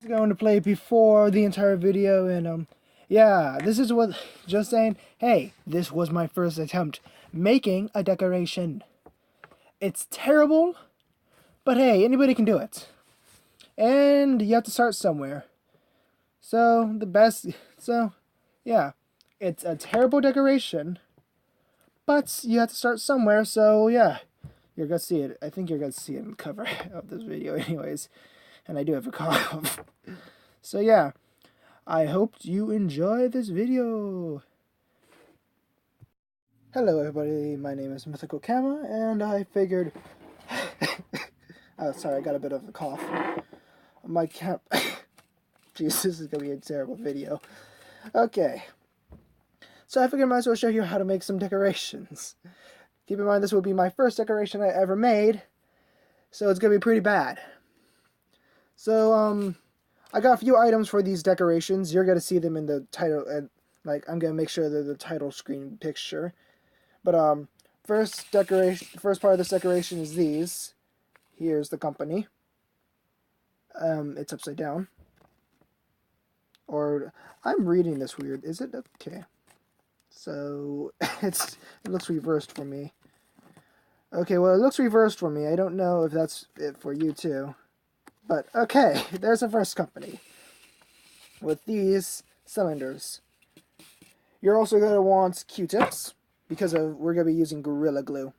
Going to play before the entire video, and yeah, this is what, just saying, hey, this was my first attempt making a decoration. It's terrible, but hey, anybody can do it. And you have to start somewhere. So yeah, it's a terrible decoration, but you have to start somewhere, so yeah, you're gonna see it. I think you're gonna see it in the cover of this video anyways, and I do have a cough. So yeah, I hope you enjoy this video. Hello everybody, my name is Mythical Kama, and I figured... oh, sorry, I got a bit of a cough. My cap... Jeez, this is going to be a terrible video. Okay. So I figured I might as well show you how to make some decorations. Keep in mind this will be my first decoration I ever made, so it's going to be pretty bad. So, I got a few items for these decorations. You're going to see them in the title, and like, I'm going to make sure they're the title screen picture. But, first part of this decoration is these. Here's the company. It's upside down. Or, I'm reading this weird. Is it? Okay. So, it looks reversed for me. Okay, well, it looks reversed for me. I don't know if that's it for you, too. But, okay, there's the first company. With these cylinders. You're also going to want Q-tips, because we're going to be using Gorilla Glue.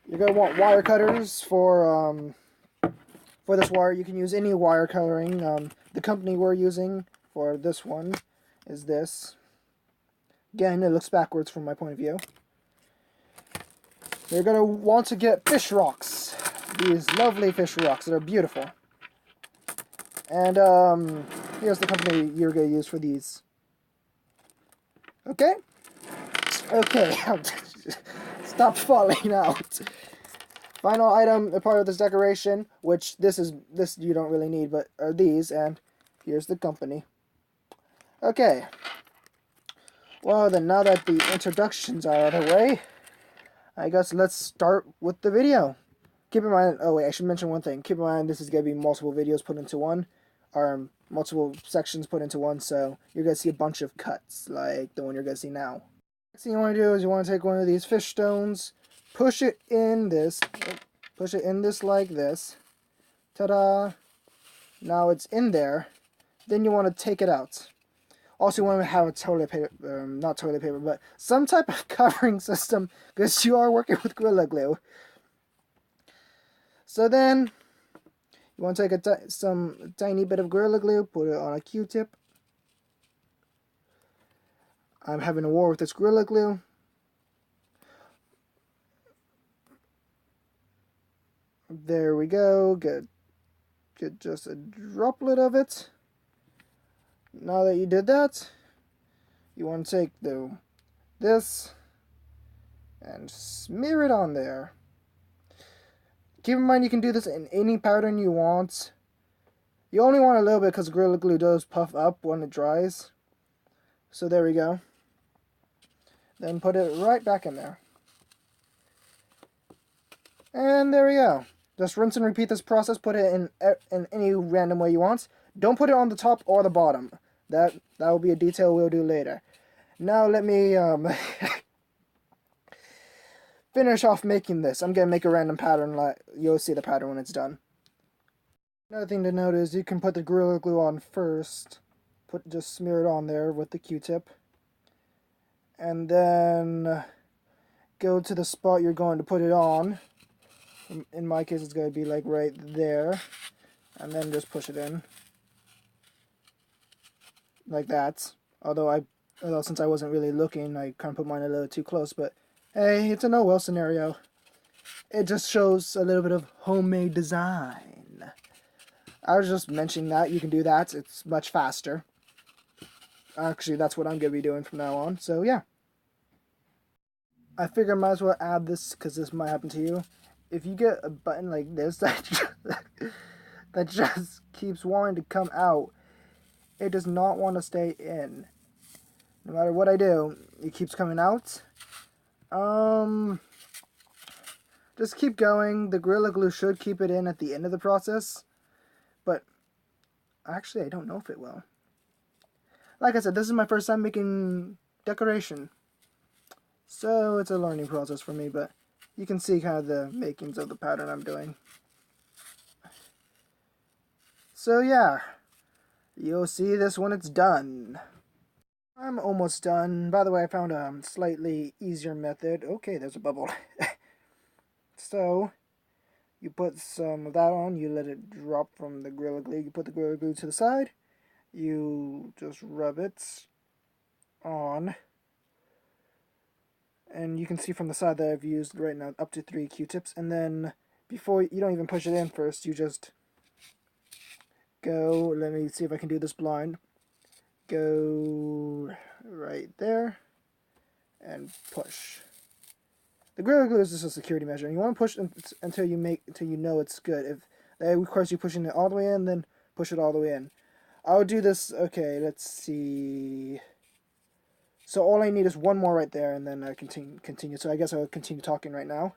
You're going to want wire cutters for this wire. You can use any wire coloring. The company we're using for this one is this. Again, it looks backwards from my point of view. You're going to want to get fish rocks. These lovely fish rocks that are beautiful. And here's the company you're going to use for these. Okay? Okay. Stop falling out. Final item, a part of this decoration, which this you don't really need, but are these, and here's the company. Okay. Well then, now that the introductions are out of the way, I guess let's start with the video. Keep in mind, oh wait, I should mention one thing. Keep in mind this is going to be multiple videos put into one, or multiple sections put into one, so you're going to see a bunch of cuts, like the one you're going to see now. Next thing you want to do is you want to take one of these fish stones, push it in this like this. Ta-da! Now it's in there. Then you want to take it out. Also, you want to have a toilet paper, not toilet paper, but some type of covering system, because you are working with Gorilla Glue. So then, you want to take some tiny bit of Gorilla Glue, put it on a Q-tip. I'm having a war with this Gorilla Glue. There we go. Get just a droplet of it. Now that you did that, you want to take this and smear it on there. Keep in mind you can do this in any pattern you want. You only want a little bit because Gorilla Glue does puff up when it dries. So there we go. Then put it right back in there. And there we go. Just rinse and repeat this process. Put it in any random way you want. Don't put it on the top or the bottom. That will be a detail we'll do later. Now let me finish off making this. I'm going to make a random pattern. You'll see the pattern when it's done. Another thing to note is you can put the Gorilla Glue on first. Just smear it on there with the Q-tip. And then go to the spot you're going to put it on. In my case, it's going to be like right there. And then just push it in. Like that. Although since I wasn't really looking, I kind of put mine a little too close. But hey, it's an oh well scenario. It just shows a little bit of homemade design. I was just mentioning that. You can do that. It's much faster. Actually, that's what I'm going to be doing from now on. So, yeah. I figure I might as well add this because this might happen to you. If you get a button like this that just keeps wanting to come out, it does not want to stay in. No matter what I do, it keeps coming out. Just keep going. The Gorilla Glue should keep it in at the end of the process. but actually I don't know if it will. Like I said, this is my first time making decoration, so it's a learning process for me, but you can see kind of the makings of the pattern I'm doing. So yeah, you'll see this when it's done. I'm almost done. By the way, I found a slightly easier method. Okay, there's a bubble. So, you put some of that on, you let it drop from the Gorilla Glue. You put the Gorilla Glue to the side, you just rub it on. And you can see from the side that I've used right now up to 3 Q-tips. And then, before, you don't even push it in first, you just go, let me see if I can do this blind. Go right there, and push. The Gorilla Glue is just a security measure. You want to push until you know it's good. If that requires you pushing it all the way in, then push it all the way in. I'll do this. Okay, let's see. So all I need is one more right there, and then I continue. So I guess I'll continue talking right now.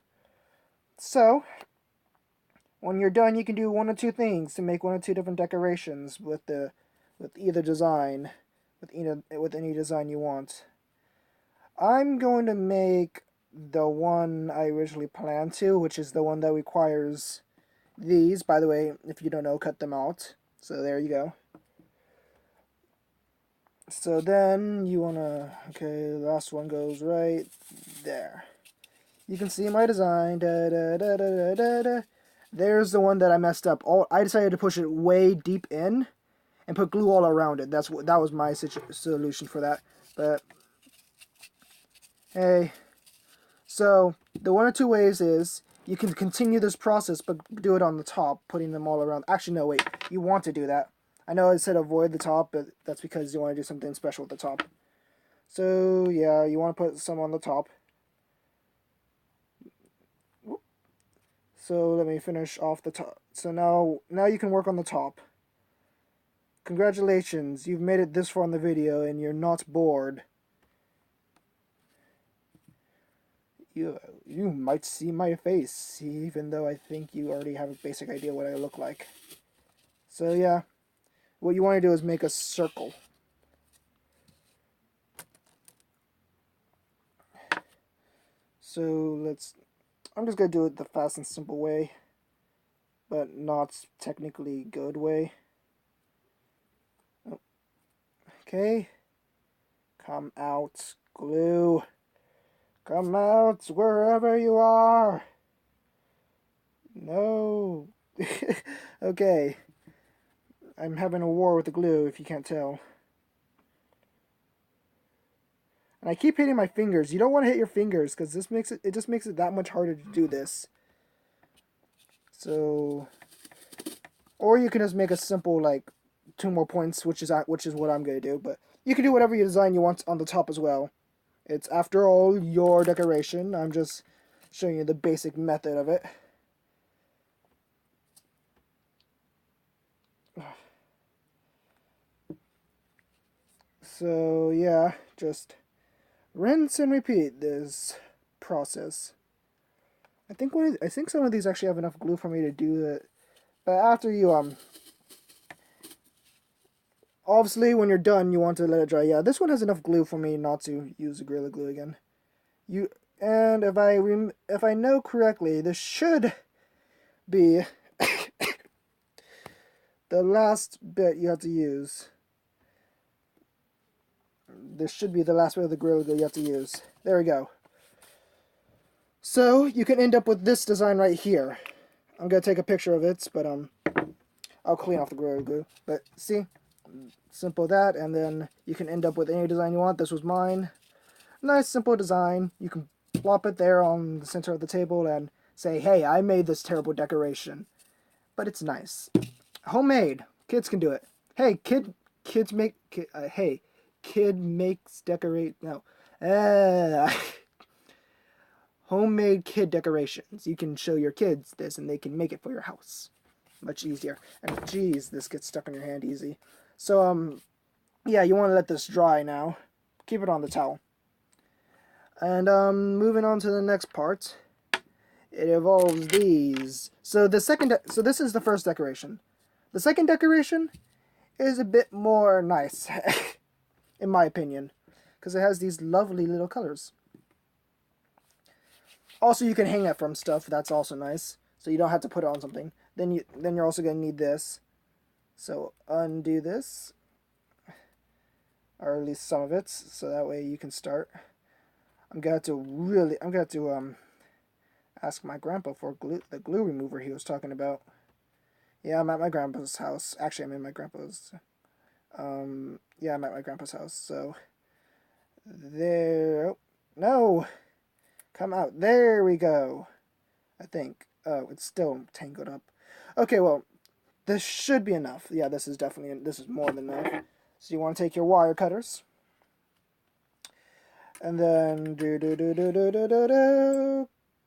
So when you're done, you can do one or two things to make one or two different decorations with either design, with any design you want. I'm going to make the one I originally planned to, which is the one that requires these. By the way, if you don't know, cut them out. So there you go. So then you want to, okay, the last one goes right there. You can see my design. There's the one that I messed up. I decided to push it way deep in and put glue all around it. That was my solution for that. But hey, so the one or two ways is you can continue this process, but do it on the top, putting them all around. Actually, no, wait. You want to do that. I know I said avoid the top, but that's because you want to do something special at the top. So yeah, you want to put some on the top. So let me finish off the top. So now you can work on the top. Congratulations, you've made it this far in the video and you're not bored. You might see my face, even though I think you already have a basic idea what I look like. So yeah, what you want to do is make a circle. So I'm just going to do it the fast and simple way, but not technically good way. Oh. Okay, come out, glue. Come out wherever you are. No. Okay. I'm having a war with the glue, if you can't tell. And I keep hitting my fingers. You don't want to hit your fingers, because it just makes it that much harder to do this. So, or you can just make a simple, like, 2 more points, which is what I'm going to do. But you can do whatever design you want on the top as well. It's, after all, your decoration. I'm just showing you the basic method of it. So, yeah, just rinse and repeat this process. I think some of these actually have enough glue for me to do it. But after you, obviously when you're done, you want to let it dry. Yeah, this one has enough glue for me not to use the Gorilla Glue again. And if I know correctly, this should be the last bit you have to use. This should be the last bit of the Gorilla Glue you have to use. There we go. So you can end up with this design right here. I'm gonna take a picture of it, but I'll clean off the Gorilla Glue. But see, simple that, and then you can end up with any design you want. This was mine. Nice simple design. You can plop it there on the center of the table and say, hey, I made this terrible decoration. But it's nice. Homemade. Kids can do it. Hey, kids make, hey, kid makes decorate, no. Homemade kid decorations. You can show your kids this and they can make it for your house. Much easier. And geez, this gets stuck in your hand easy. So, yeah, you want to let this dry now. Keep it on the towel. And, moving on to the next part. It involves these. So this is the first decoration. The second decoration is a bit more nice, in my opinion, because it has these lovely little colors. Also, you can hang it from stuff. That's also nice. So you don't have to put it on something. Then you're also gonna need this. So undo this, or at least some of it, so that way you can start. I'm gonna have to ask my grandpa for the glue remover he was talking about. Yeah, I'm at my grandpa's house. Actually, I'm in my grandpa's. Yeah, I'm at my grandpa's house. So there. Oh, no, come out. There we go. I think. Oh, it's still tangled up. Okay, well, this should be enough. Yeah, this is more than enough. So you want to take your wire cutters, and then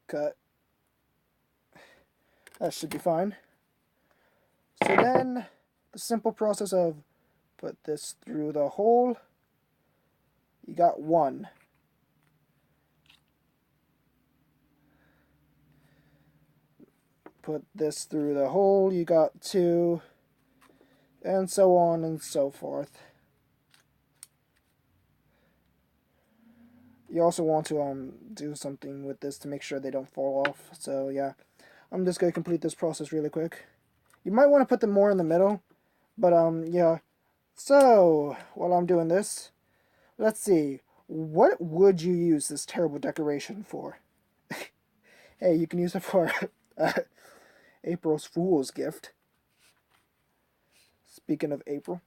cut. That should be fine. So then, the simple process of put this through the hole. You got one. Put this through the hole. You got two. And so on and so forth. You also want to do something with this to make sure they don't fall off. So yeah, I'm just going to complete this process really quick. You might want to put them more in the middle, but yeah. So while I'm doing this, let's see, what would you use this terrible decoration for? Hey, you can use it for April's Fool's gift. Speaking of April,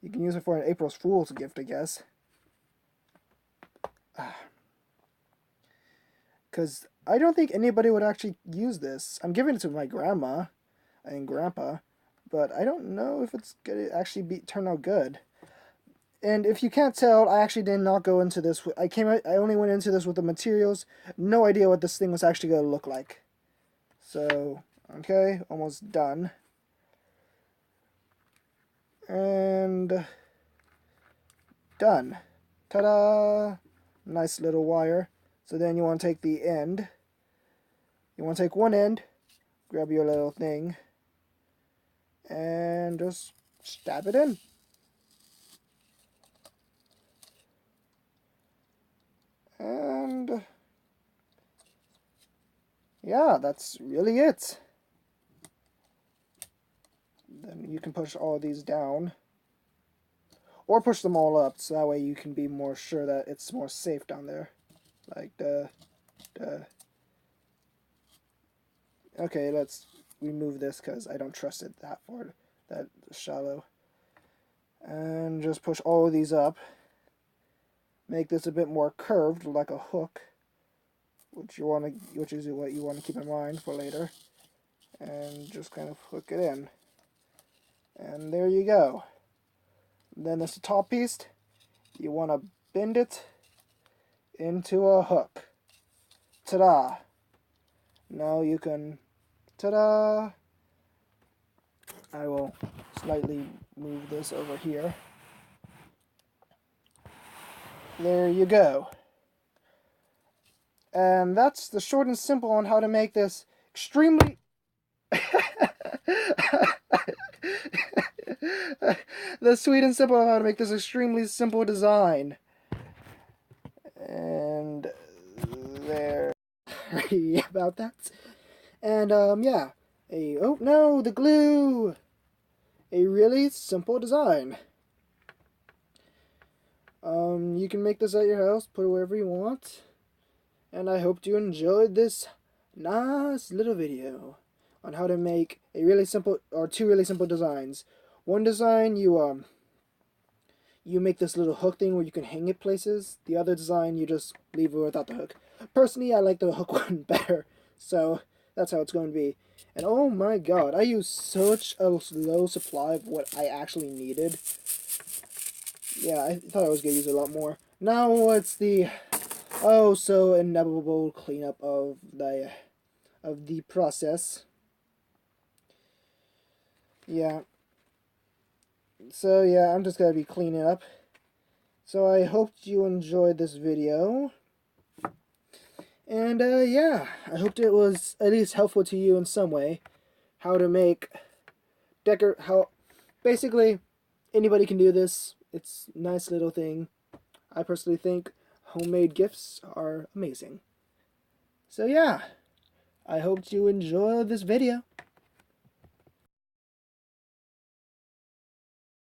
you can use it for an April's Fool's gift, I guess. Because I don't think anybody would actually use this. I'm giving it to my grandma and grandpa, but I don't know if it's going to actually turn out good. And if you can't tell, I actually did not go into this. I only went into this with the materials. No idea what this thing was actually going to look like. So, okay, almost done. And done. Ta-da! Nice little wire. So then you want to take the end. You want to take one end, grab your little thing, and just stab it in. And yeah, that's really it. Then you can push all these down, or push them all up, so that way you can be more sure that it's more safe down there. Like Okay, let's remove this because I don't trust it that far, that shallow. And just push all of these up. Make this a bit more curved, like a hook, which is what you want to keep in mind for later. And just kind of hook it in. And there you go. Then this top piece, you want to bend it into a hook. Ta-da! Now you can, ta-da! I will slightly move this over here. There you go. And that's the short and simple on how to make this extremely... the sweet and simple on how to make this extremely simple design. And there... about that. And, yeah. Oh, no, the glue! A really simple design. You can make this at your house, put it wherever you want. And I hope you enjoyed this nice little video on how to make a really simple, or two really simple designs. One design, you make this little hook thing where you can hang it places. The other design, you just leave it without the hook. Personally, I like the hook one better, so that's how it's going to be. And oh my god, I used such a low supply of what I actually needed. Yeah, I thought I was going to use a lot more. Now what's the oh so inevitable cleanup of the process. Yeah. So yeah, I'm just going to be cleaning up. So I hope you enjoyed this video. And yeah, I hoped it was at least helpful to you in some way. How to make basically anybody can do this. It's a nice little thing. I personally think homemade gifts are amazing. So yeah, I hope you enjoy this video.